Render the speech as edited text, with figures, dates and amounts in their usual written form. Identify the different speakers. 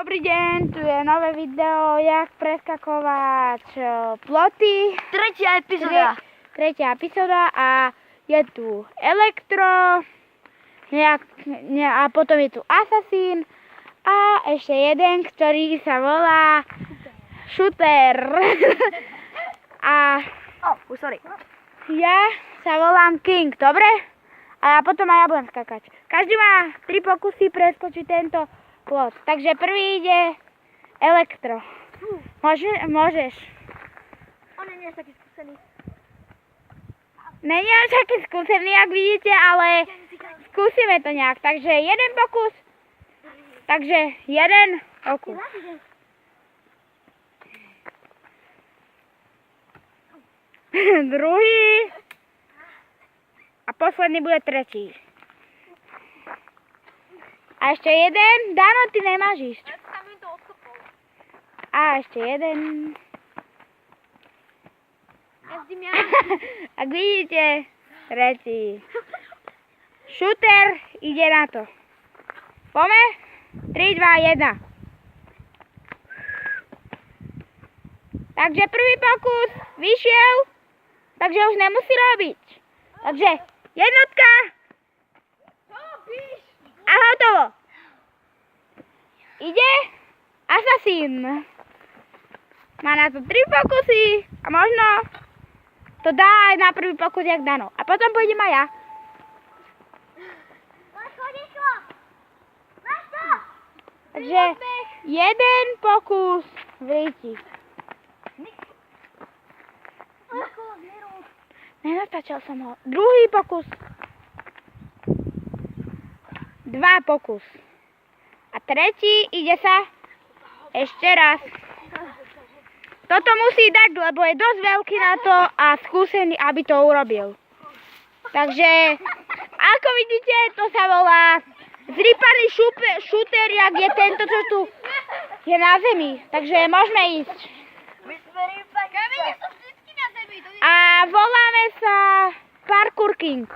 Speaker 1: Dobrý deň, tu je nové video, jak preskakovať ploty. Tretia epizóda a je tu elektro, a potom je tu asasín a ešte jeden, ktorý sa volá šuter. A ja sa volám King, dobre? A potom aj ja budem skakať. Každý má 3 pokusy preskočiť tento plot. Takže prvý ide elektro. Môžeš.
Speaker 2: On nie je taký skúsený.
Speaker 1: Není až taký skúsený, jak vidíte, ale skúsime to nejak. Takže jeden pokus. Takže jeden pokus. Druhý. A posledný bude tretí. A ešte jeden. Dano, ty nemáš ísť. A ešte jeden. Ak vidíte, tretí. Šuter ide na to. Pome? 3, 2, 1. Takže prvý pokus vyšiel, takže už nemusí robiť. Takže jednotka. A hotovo. Ide asasín. Má na to 3 pokusy a možno to dá aj na prvý pokus jak Dano. A potom pôjdem aj ja. Takže jeden pokus v ríti. Nenastačil som ho. Druhý pokus. 2 pokus. A tretí ide sa ešte raz. Toto musí dať, lebo je dosť veľký na to a skúsený, aby to urobil. Takže, ako vidíte, to sa volá zrypaný šuter, jak je tento, čo tu je na zemi. Takže môžeme ísť. A voláme sa Parkour King.